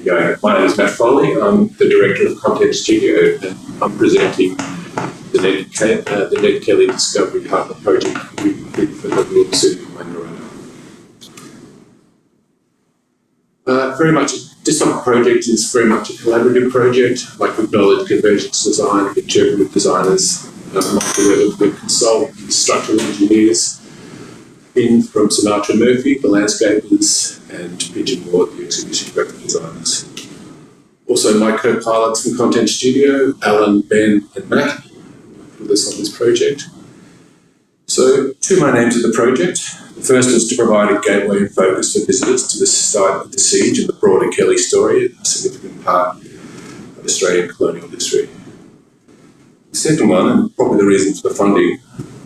Yeah, my name is Matt Foley. I'm the Director of Content Studio, and I'm presenting the Ned Kelly Discovery Harbour project we completed for the Rural City of Wangaratta. This type of project is very much a collaborative project. I like to acknowledge convergence design, interpretive designers, we consult structural engineers, in from Sinatra Murphy, the landscapers, and Pigeon Ward, the exhibition graphic designers. Also my co-pilots from Content Studio, Alan, Ben and Matt, with us on this project. So, two main aims of the project. The first was to provide a gateway and focus for visitors to the site of the siege and the broader Kelly story, a significant part of Australian colonial history. The second one, and probably the reason for the funding,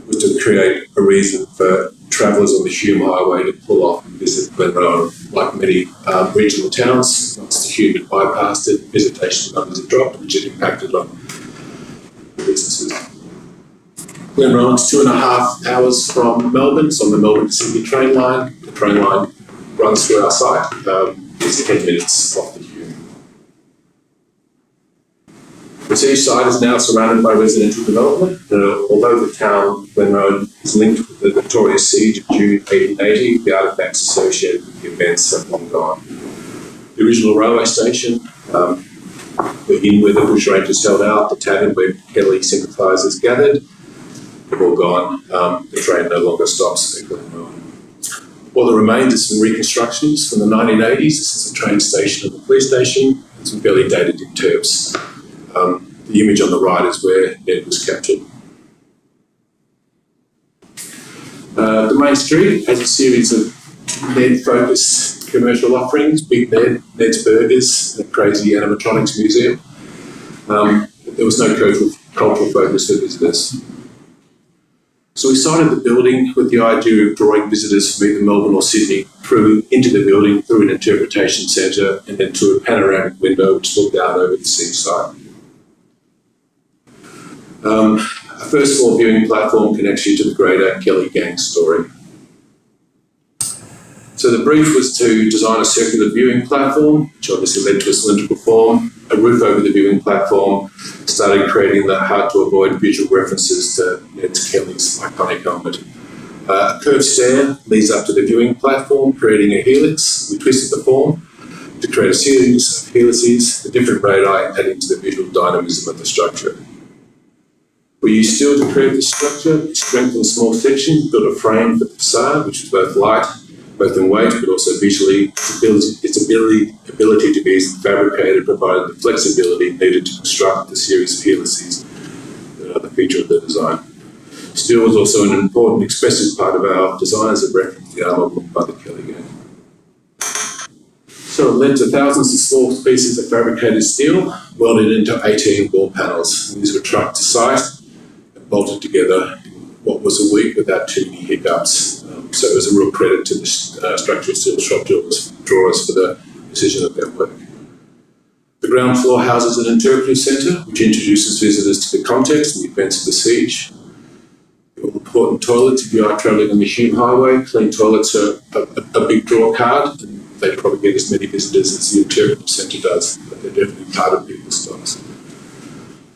was to create a reason for travellers on the Hume Highway to pull off and visit Glenrowan. Like many regional towns, once the Hume had bypassed it, visitation numbers had dropped, which had impacted on businesses. Glenrowan's 2.5 hours from Melbourne. It's on the Melbourne to Sydney train line. The train line runs through our site. It's 10 minutes off the Hume. The siege site is now surrounded by residential development. Although the town, Glenrowan, is linked with the notorious siege of June 1880, the artefacts associated with the events have long gone. The original railway station, the inn where the bushrangers held out, the tavern where Kelly sympathisers gathered, have all gone. The train no longer stops at Glenrowan. What remains is some reconstructions from the 1980s. This is a train station and a police station, and some fairly dated interps. The image on the right is where Ned was captured. The main street has a series of Ned-focused commercial offerings, Big Ned, Ned's Burgers, and a crazy animatronics museum. There was no cultural focus for visitors. So we sited the building with the idea of drawing visitors from either Melbourne or Sydney into the building through an interpretation centre and then to a panoramic window which looked out over the seaside. A first floor viewing platform connects you to the greater Kelly gang story. So the brief was to design a circular viewing platform, which obviously led to a cylindrical form, a roof over the viewing platform, started creating the hard-to-avoid visual references to Ned Kelly's iconic helmet. A curved stair leads up to the viewing platform, creating a helix. We twisted the form to create a series of helices, the different radii adding to the visual dynamism of the structure. We used steel to create the structure, strengthened a small section, built a frame for the facade, which was both in weight, but also visually. Its ability to be easily fabricated provided the flexibility needed to construct the series of helices that are the feature of the design. Steel was also an important expressive part of our design as a reference to the armour book by the Kelly gang. So it led to thousands of small pieces of fabricated steel welded into 18 wall panels. These were trucked to site and bolted together in what was a week without too many hiccups. So it was a real credit to the structural steel shop drawers for the precision of their work. The ground floor houses an interpretive centre, which introduces visitors to the context and the events of the siege. All important toilets if you are travelling on the Hume Highway. Clean toilets are a big draw card, and they probably get as many visitors as the interpretive centre does, but they're definitely part of people's stocks.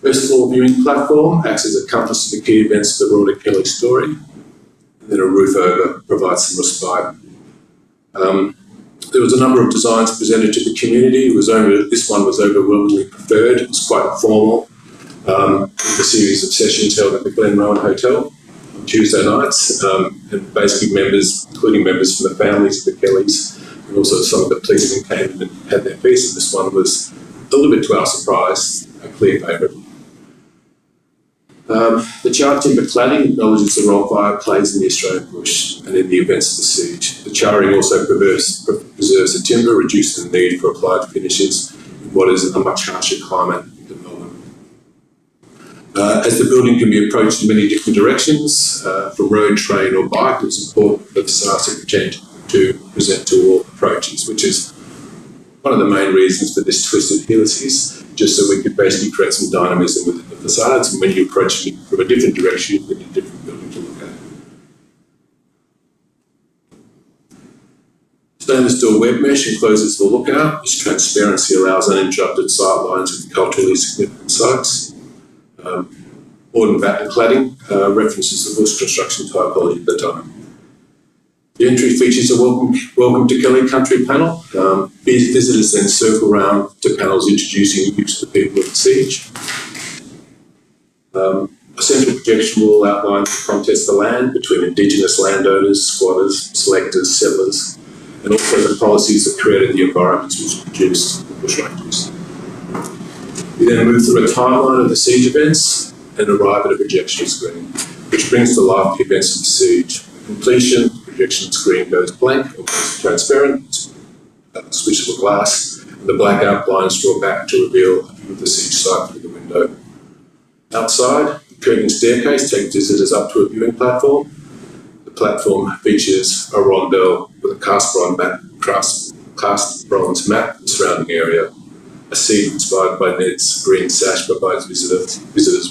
First floor viewing platform acts as a compass to the key events of the broader Kelly story. Then a roof over provides some respite. There was a number of designs presented to the community. This one was overwhelmingly preferred. It was quite formal. With a series of sessions held at the Glenrowan Hotel on Tuesday nights, and basically members, including members from the families of the Kellys, and also some of the policemen came in and had their piece. And this one was a little bit to our surprise, a clear favourite. The charred timber cladding acknowledges the role fire plays in the Australian bush and in the events of the siege. The charring also preserves the timber, reducing the need for applied finishes in what is a much harsher climate than Melbourne. As the building can be approached in many different directions, from road, train or bike, it's important for the facade to present to all approaches, which is one of the main reasons for this twisted helices, just so we could basically create some dynamism within the facades, and when you approach it from a different direction, you've got a different building to look at. Stainless steel web mesh encloses the lookout. This transparency allows uninterrupted sight lines of culturally significant sites. Modern batten cladding references the bush construction typology of the time. The entry features a welcome to Kelly country panel. Visitors then circle around to panels introducing you to the people of the siege. A central projection will outline the contest of land between Indigenous landowners, squatters, selectors, settlers, and also the policies that created the environments which produced the bushrangers. We then move through a timeline of the siege events and arrive at a projection screen, which brings to life the events of the siege. Completion, the projection screen goes blank or goes transparent, switch to glass, and the black outlines draw back to reveal a view of the siege site through the window. Outside, the curving staircase takes visitors up to a viewing platform. The platform features a rondel with a cast bronze map of the surrounding area. A seat inspired by Ned's green sash provides visitors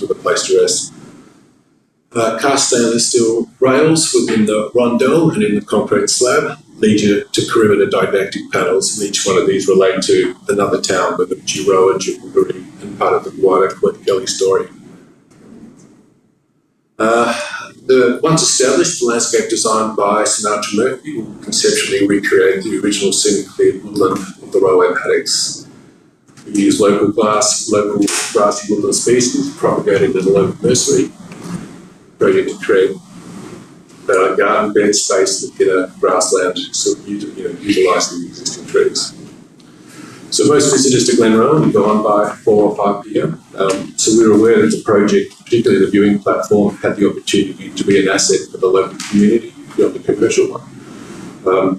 with a place to rest. Cast stainless steel rails within the rondel and in the concrete slab lead you to perimeter didactic panels, and each one of these relate to another town, whether it's Yorta Yorta, and part of the wider Ned Kelly story. Once established, the landscape designed by Sinatra Murphy will conceptually recreate the original scenic woodland of the railway paddocks. We use local grassy woodland species propagated in a local nursery, project to create a garden bed space within a grassland, so utilising the existing trees. So most visitors to Glenrowan go on by 4 or 5 p.m. So we were aware that the project, particularly the viewing platform, had the opportunity to be an asset for the local community beyond the commercial one.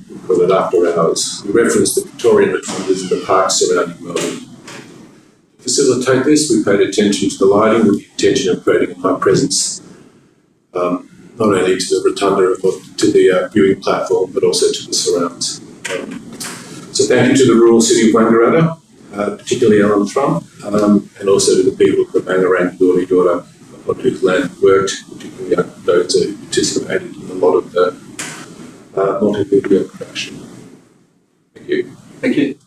We call it after hours. We referenced the Victorian rotundas and the parks surrounding Melbourne. To facilitate this, we paid attention to the lighting with the intention of creating a high presence, not only to the rotunda, but to the viewing platform, but also to the surrounds. So thank you to the Rural City of Wangaratta, particularly Alan Trump, and also to the people of the Bangarang Yorta Yorta, on whose land worked, particularly those who participated in a lot of the multimedia production. Thank you. Thank you.